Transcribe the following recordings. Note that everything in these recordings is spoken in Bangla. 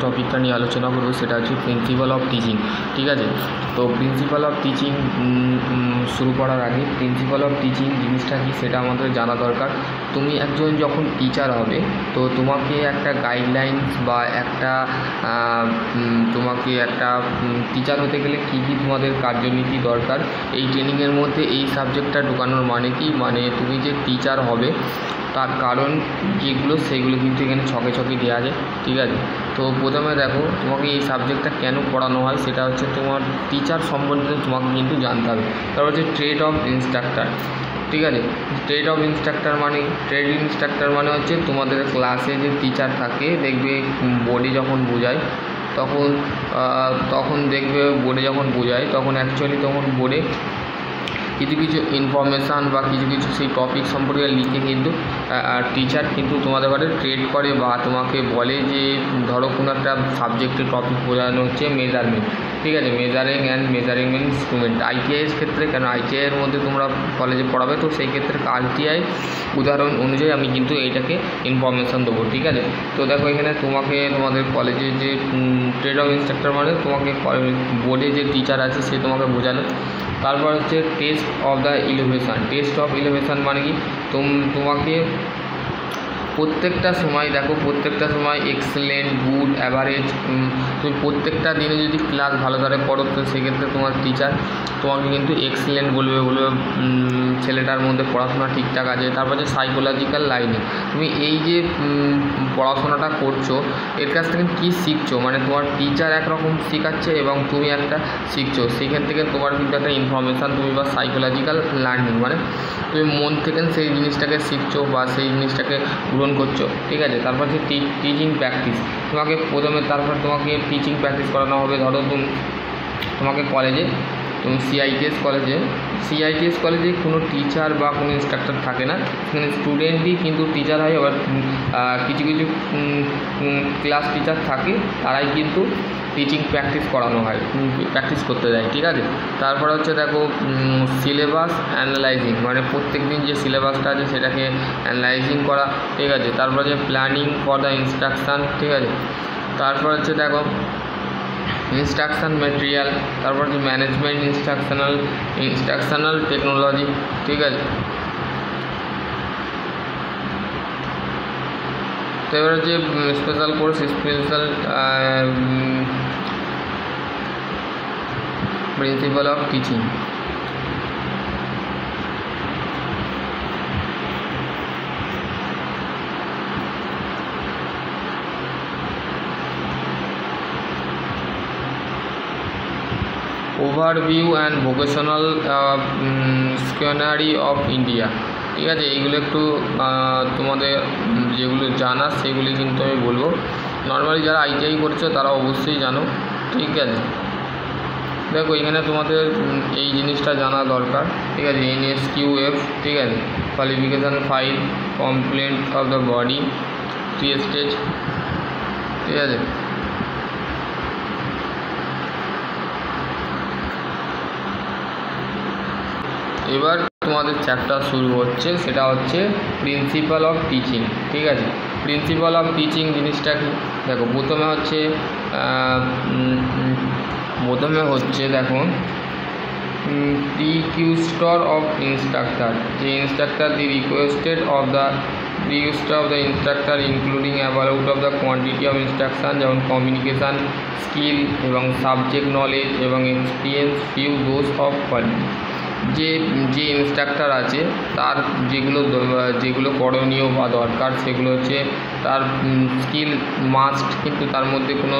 টপিকটা নিয়ে আলোচনা করবো সেটা হচ্ছে প্রিন্সিপাল অফ টিচিং। ঠিক আছে, তো প্রিন্সিপাল অফ টিচিং শুরু করার আগে প্রিন্সিপাল অফ টিচিং জিনিসটা কি সেটা আমাদের জানা দরকার। তুমি একজন যখন টিচার হবে তো তোমাকে একটা গাইডলাইন্স বা তোমাকে একটা টিচার হতে গেলে কী কী তোমাদের কার্যনীতি দরকার, এই ট্রেনিংয়ের মধ্যে এই সাবজেক্টটা ঢোকানোর মানে কি, মানে তুমি যে টিচার হবে তার কারণ যেগুলো সেগুলো কিন্তু এখানে ছকে ছকে দেওয়া যায়। ঠিক আছে, তো প্রথমে দেখো তোমাকে এই সাবজেক্টটা কেন পড়ানো হয়, সেটা হচ্ছে তোমার টিচার সম্বন্ধে তোমাকে কিন্তু জানতে হবে। তারপর হচ্ছে ট্রেড অফ ইনস্ট্রাক্টর। ঠিক আছে, ট্রেড অফ ইনস্ট্রাক্টর মানে হচ্ছে তোমাদের ক্লাসে যে টিচার থাকে, দেখবে বোর্ডে যখন বোঝায় তখন দেখবে বোর্ডে যখন বোঝায় তখন অ্যাকচুয়ালি তখন বোর্ডে কিছু ইনফরমেশান বা কিছু সেই টপিক সম্পর্কে লিখে কিন্তু টিচার কিন্তু তোমাদের ঘরে ট্রেড করে বা তোমাকে বলে যে ধরো কোনো একটা সাবজেক্টের টপিক বোঝানো হচ্ছে মেজারমেন্ট। ঠিক আছে, মেজারিং ইনস্ট্রুমেন্ট আইটিআইয়ের ক্ষেত্রে, কেন আইটিআইয়ের মধ্যে তোমরা কলেজে পড়াবে তো সেই ক্ষেত্রে আইটিআই উদাহরণ অনুযায়ী আমি কিন্তু এইটাকে ইনফরমেশান দেবো। ঠিক আছে, তো দেখো এখানে তোমাদের কলেজে যে ট্রেড অফ ইনস্ট্রাক্টর মানে তোমাকে বোর্ডে যে টিচার আছে সে তোমাকে বোঝানো। তারপর হচ্ছে টেস্ট অফ ইলিভেশন মানে কি, তোমাকে প্রত্যেকটা সময় এক্সেলেন্ট, গুড, অ্যাভারেজ, তুমি প্রত্যেকটা দিনে যদি ক্লাস ভালো করে পড়ো তো সেক্ষেত্রে তোমার টিচার তোমাকে কিন্তু এক্সেলেন্ট বলবে ছেলেটার মধ্যে পড়াশোনা ঠিকঠাক আছে। তারপর হচ্ছে সাইকোলজিক্যাল লাইনিং, তুমি এই যে পড়াশোনাটা করছো এর কাছ থেকে কী শিখছো, মানে তোমার টিচার একরকম শেখাচ্ছে এবং তুমি একটা শিখছো, সেখান থেকে তোমার কিন্তু একটা ইনফরমেশান তুমি বা সাইকোলজিক্যাল লার্নিং মানে তুমি মন থেকে সেই জিনিসটাকে শিখছো বা সেই জিনিসটাকে পূরণ করছো। ঠিক আছে, তারপর হচ্ছে টিচিং প্র্যাকটিস, তারপর তোমাকে টিচিং প্র্যাকটিস করানো হবে। ধরো তোমাকে কলেজে তুমি সিআইটিএস কলেজে কোনো টিচার বা কোনো ইনস্ট্রাক্টর থাকে না, সেখানে স্টুডেন্টই কিন্তু টিচার হয়। আবার কিছু ক্লাস টিচার থাকে, তারাই কিন্তু টিচিং প্র্যাকটিস করানো হয়, প্র্যাকটিস করতে যায়। ঠিক আছে, তারপর হচ্ছে দেখো সিলেবাস অ্যানালাইজিং, মানে প্রত্যেক দিন যে সিলেবাসটা আছে সেটাকে অ্যানালাইজিং করা। ঠিক আছে, তারপর হচ্ছে প্ল্যানিং ফর দ্য ইনস্ট্রাকশান। ঠিক আছে, তারপর হচ্ছে দেখো ইনস্ট্রাকশান মেটেরিয়াল, তারপর হচ্ছে ম্যানেজমেন্ট ইনস্ট্রাকশনাল টেকনোলজি। ঠিক আছে, তো এবার হচ্ছে special principal of teaching. Overview and vocational dictionary of India. ঠিক আছে, এইগুলো একটু তোমাদের যেগুলো জানা সেগুলি কিন্তু আমি বলবো। নর্মালি যারা আইটিআই করছো তারা অবশ্যই জানো। ঠিক আছে, দেখো এখানে তোমাদের এই জিনিসটা জানা দরকার। ঠিক আছে, NSQF, ঠিক আছে, qualification file, compliant of the body, 3 stage. ঠিক আছে, এবার তোমাদের চ্যাপ্টার শুরু হচ্ছে, সেটা হচ্ছে প্রিন্সিপাল অফ টিচিং। ঠিক আছে, প্রিন্সিপাল অফ টিচিং জিনিসটা কি, দেখো প্রথমে হচ্ছে দেখো রিকোয়েস্টার অফ ইনস্ট্রাক্টর, যে instructor the requested of the instructor including about of the quantity of instruction, যেমন কমিউনিকেশান স্কিল এবং সাবজেক্ট নলেজ এবং experience, few dose of quality. যে ইনস্ট্রাক্টর আছে তার যেগুলো করণীয় বা দরকার সেগুলো হচ্ছে তার স্কিল মাস্ট, কিন্তু তার মধ্যে কোনো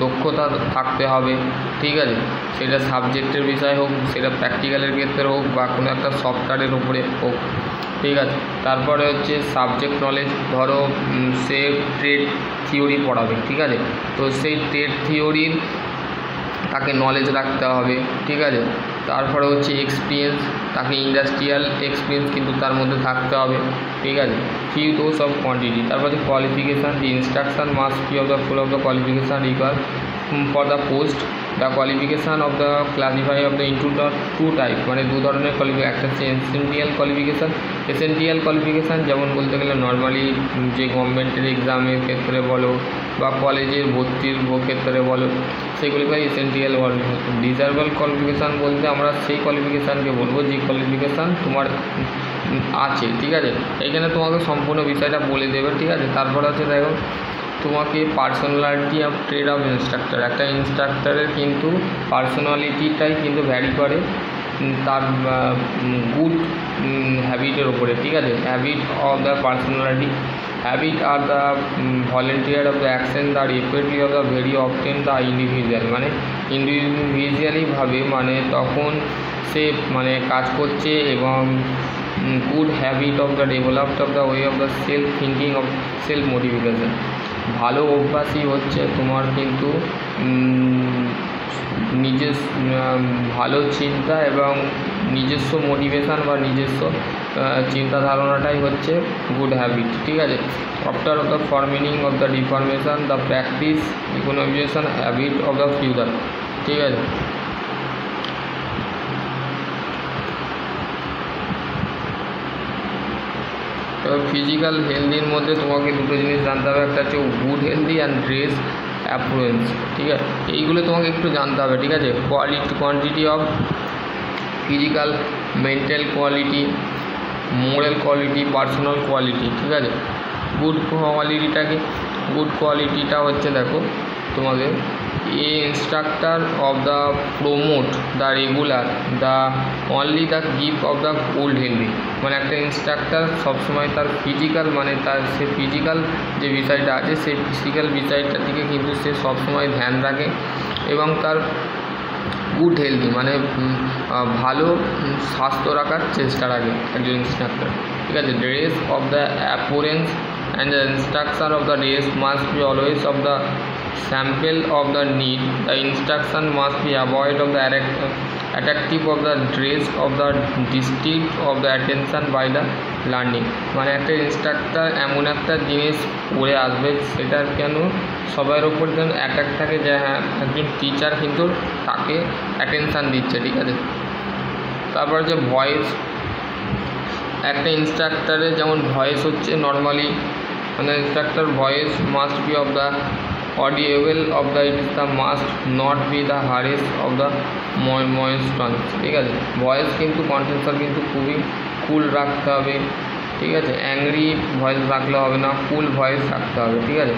দক্ষতা থাকতে হবে। ঠিক আছে, সেটা সাবজেক্টের বিষয় হোক, সেটা প্র্যাকটিক্যালের ক্ষেত্রে হোক বা কোনো একটা সফটওয়্যারের উপরে হোক। ঠিক আছে, তারপরে হচ্ছে সাবজেক্ট নলেজ, ধরো সে ট্রেড থিওরি পড়াবে। ঠিক আছে, তো সেই ট্রেড থিওরির তাকে নলেজ রাখতে হবে। ঠিক আছে, তারপরে হচ্ছে এক্সপিরিয়েন্স, তাকে ইন্ডাস্ট্রিয়াল এক্সপিরিয়েন্স কিন্তু তার মধ্যে থাকতে হবে। ঠিক আছে, ফিউ ডোজ অফ কোয়ান্টিটি। তারপরে qualification, the instruction must be of the full of the qualification required for the post. The qualification of the classify of the into the two type, মানে দু ধরনের কোয়ালিফিকেশান। একটা হচ্ছে এসেন্টিয়াল কোয়ালিফিকেশান। এসেন্টিয়াল কোয়ালিফিকেশান যেমন বলতে গেলে নর্মালি যে গভর্নমেন্টের এক্সামের ক্ষেত্রে বলো বা কলেজের ভর্তির ক্ষেত্রে বলো, সেগুলিকে এসেন্টিয়াল কোয়ালিফিকেশান। ডিজারেবল কোয়ালিফিকেশান বলতে আমরা সেই কোয়ালিফিকেশানকে বলবো যে কোয়ালিফিকেশান তোমার আছে, ঠিক আছে। এইখানে তোমাকে সম্পূর্ণ বিষয়টা বলে দেবে, ঠিক আছে। তারপর আছে দেখো তোমাকে personality of trade of instructor. একটা ইনস্ট্রাক্টরের কিন্তু পার্সোনালিটিটাই কিন্তু ভ্যারি করে তার গুড হ্যাবিটের ওপরে, ঠিক আছে। Habit of the personality, habit are the volunteer of the action the repeatedly of the very often the individual, মানে ইন্ডিভিজুয়ালিভাবে মানে তখন সে মানে কাজ করছে এবং good habit of the developed of the way of the self thinking of self motivation. ভালো অভ্যাসই হচ্ছে তোমার কিন্তু ভালো চিন্তা এবং নিজস্ব মোটিভেশান বা নিজস্ব চিন্তা ধারণাটাই হচ্ছে গুড হ্যাবিট, ঠিক আছে। After of the forming of the deformation the practice economization habit of the future, ঠিক আছে। এবার ফিজিক্যাল হেলদির মধ্যে তোমাকে দুটো জিনিস জানতে হবে, একটা হচ্ছে গুড হেলদি অ্যান্ড ড্রেস অ্যাপ্রুয়েন্স, ঠিক আছে। এইগুলো তোমাকে একটু জানতে হবে, ঠিক আছে। Quantity of physical, mental quality, moral quality, personal quality, ঠিক আছে। গুড কোয়ালিটিটা হচ্ছে দেখো তোমাদের instructor of the promote the regular the only the gift of the old healthy, মানে একটা ইনস্ট্রাক্টর সবসময় তার ফিজিক্যাল মানে তার সে ফিজিক্যাল যে বিষয়টা আছে সেই ফিজিক্যাল বিষয়টার দিকে কিন্তু সে সবসময় ধ্যান রাখে এবং তার গুড হেলদি মানে ভালো স্বাস্থ্য রাখার চেষ্টা রাখে একজন ইনস্ট্রাক্টর, ঠিক আছে। Dress of the appearance and the instruction of the dress must be always of the sample of the need. The instruction must be avoid of the attractive of the dress of the distinct of the attention by the learning, মানে একটা ইনস্ট্রাক্টর এমন একটা জিনিস পরে আসবে সেটার কেন সবার ওপর যেন অ্যাট্রাক্ট থাকে যে হ্যাঁ একজন টিচার কিন্তু তাকে অ্যাটেনশান দিচ্ছে, ঠিক আছে। তারপর যে ভয়েস, একটা ইনস্ট্রাক্টরের যেমন ভয়েস হচ্ছে নর্মালি মানে instructor voice must be of the audible of the it is the must not be the harsh of the moistrance, ঠিক আছে। ভয়েস কিন্তু কন্টেন্সার কিন্তু খুবই কুল রাখতে হবে, ঠিক আছে। অ্যাংরি ভয়েস রাখলে হবে না, কুল ভয়েস রাখতে হবে, ঠিক আছে।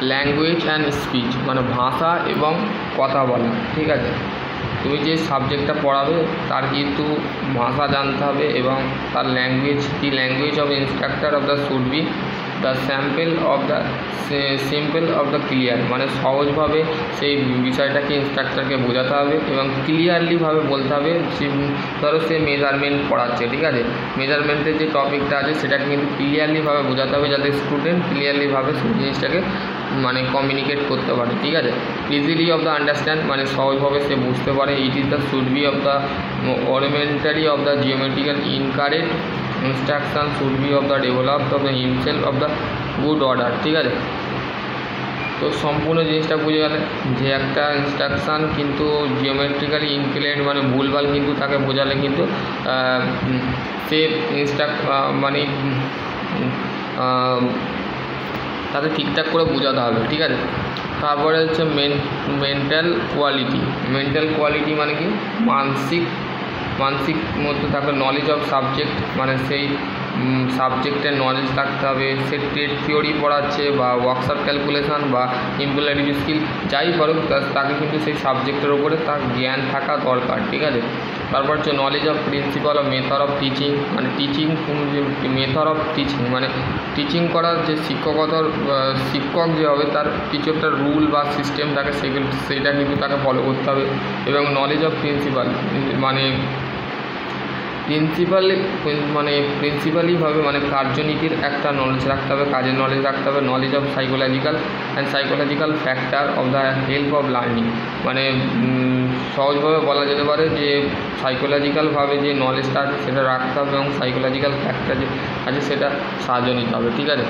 ল্যাঙ্গুয়েজ অ্যান্ড স্পিচ মানে ভাষা এবং কথা বলা, ঠিক আছে। তুমি যে সাবজেক্টটা পড়াবে তার কিন্তু ভাষা জানতে হবে এবং তার language, the language of instructor of the should B the simple of the clear, মানে সহজভাবে সেই বিষয়টাকে ইনস্ট্রাক্টরকে বোঝাতে হবে এবং ক্লিয়ারলিভাবে বলতে হবে। ধরো সে মেজারমেন্ট পড়াচ্ছে, ঠিক আছে, মেজারমেন্টের যে টপিকটা আছে সেটাকে কিন্তু ক্লিয়ারলিভাবে বোঝাতে হবে যাতে স্টুডেন্ট ক্লিয়ারলিভাবে সেই জিনিসটাকে মানে কমিউনিকেট করতে পারে, ঠিক আছে। ইজিলি অফ দ্য আন্ডারস্ট্যান্ড মানে সহজভাবে সে বুঝতে পারে। It is the should be of the ornamentary of the geometrical incorrect instruction should be of the developed of the himself of the good order, ঠিক আছে। তো সম্পূর্ণ জিনিসটা বুঝে গেলে যে একটা ইনস্ট্রাকশান কিন্তু জিওমেট্রিক্যালি ইনক্লিনেড মানে ভুলভাল কিন্তু তাকে বোঝালে কিন্তু সে মানে তাকে ঠিকঠাক করে বোঝাতে হবে, ঠিক আছে। তারপরে হচ্ছে মেন্টাল কোয়ালিটি মানে কি মানসিক মধ্যে থাকবে নলেজ অফ সাবজেক্ট, মানে সেই সাবজেক্টের নলেজ থাকতে হবে। সে ট্রেড থিওরি পড়াচ্ছে বা ওয়ার্কশপ ক্যালকুলেশন বা ইমপ্লয়েবল স্কিল যাই করুক তাকে কিন্তু সেই সাবজেক্টের ওপরে তার জ্ঞান থাকা দরকার, ঠিক আছে। তারপর হচ্ছে knowledge of principal of method of teaching, মানে টিচিং মেথড অফ টিচিং মানে টিচিং করার যে শিক্ষক যে হবে তার কিছু একটা রুল বা সিস্টেম থাকে সেটা কিন্তু তাকে ফলো করতে হবে। এবং নলেজ অফ প্রিন্সিপাল মানে প্রিন্সিপালিভাবে মানে কার্যনীতির একটা নলেজ রাখতে হবে, কাজের নলেজ রাখতে হবে। Knowledge of psychological factor of the help of learning, মানে সহজভাবে বলা যেতে পারে যে সাইকোলজিক্যালভাবে যে নলেজটা আছে সেটা রাখতে হবে এবং সাইকোলজিক্যাল ফ্যাক্টর যে আছে সেটা সাহায্য নিতে হবে, ঠিক আছে।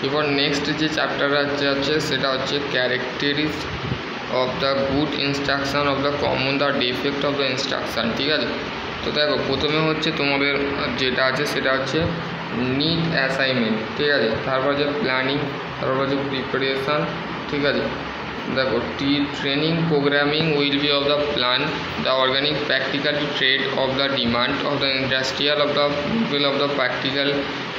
এবার নেক্সট যে চ্যাপ্টার আছে সেটা হচ্ছে characteristics of the good instruction of the common the defect of the instruction. ঠিক আছে, তো দেখো প্রথমে হচ্ছে তোমাদের যেটা আছে সেটা হচ্ছে নিড অ্যাসাইনমেন্ট। ঠিক আছে, তারপর যে প্ল্যানিং, তারপর হচ্ছে প্রিপারেশান। ঠিক আছে, দেখো training programming will be of the plan the organic practical to trade of the demand of the industrial of the people of the practical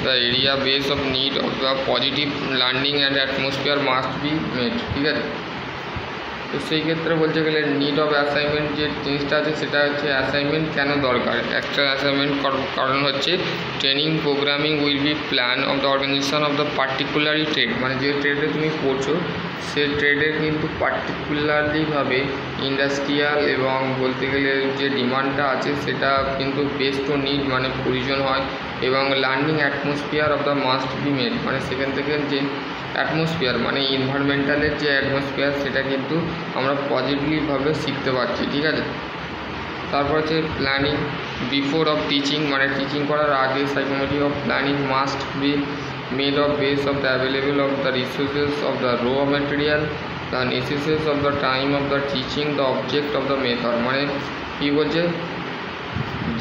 the area base of need of the positive learning and atmosphere must be made. ঠিক আছে, তো সেই ক্ষেত্রে বলতে গেলে নিড অফ অ্যাসাইনমেন্ট যে জিনিসটা আছে সেটা হচ্ছে অ্যাসাইনমেন্ট কেন দরকার। একটা অ্যাসাইনমেন্ট কারণ হচ্ছে training programming will be plan of the organisation of the particularly trade, মানে যে ট্রেডে তুমি পড়ছো সে ট্রেডের কিন্তু পার্টিকুলারলিভাবে ইন্ডাস্ট্রিয়াল এবং বলতে গেলে যে ডিমান্ডটা আছে সেটা কিন্তু বেস্ট টু নিড মানে প্রয়োজন হয়, এবং learning atmosphere of the must be made, মানে সেখান থেকে যে অ্যাটমসফিয়ার মানে এনভায়রনমেন্টালের যে অ্যাটমসফিয়ার সেটা কিন্তু আমরা পজিটিভভাবে শিখতে পারছি। ঠিক আছে, তারপর হচ্ছে প্ল্যানিং বিফোর অফ টিচিং, মানে টিচিং করার আগে psychometry of planning must be made of base of the available of the resources of the raw material the necessities of the time of the teaching the object of the method. মানে কী বলছে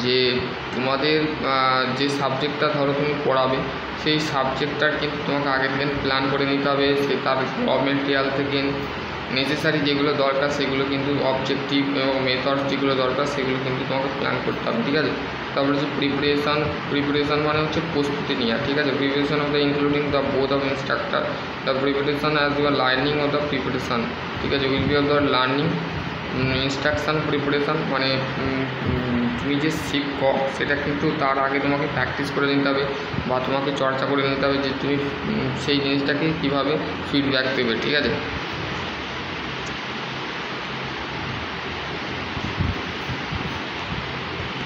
যে তোমাদের যে সাবজেক্টটা ধরো তুমি পড়াবে সেই সাবজেক্টটার কিন্তু তোমাকে আগে থেকে প্ল্যান করে নিতে হবে, সে তার র মেটেরিয়াল থেকে নেসেসারি যেগুলো দরকার সেগুলো কিন্তু অবজেক্টিভ এবং মেথড যেগুলো দরকার সেগুলো কিন্তু তোমাকে প্ল্যান করতে হবে। ঠিক আছে, তারপরে হচ্ছে প্রিপারেশান মানে হচ্ছে প্রস্তুতি নেওয়া। ঠিক আছে, preparation of the including the both of instructor the preparation as your learning of the preparation. ঠিক আছে, will be of the learning instruction preparation, মানে তুমি যে শিক্ষক সেটা কিন্তু তার আগে তোমাকে প্র্যাকটিস করে নিতে হবে বা তোমাকে চর্চা করে নিতে হবে যে তুমি সেই জিনিসটাকে কীভাবে ফিডব্যাক দেবে। ঠিক আছে,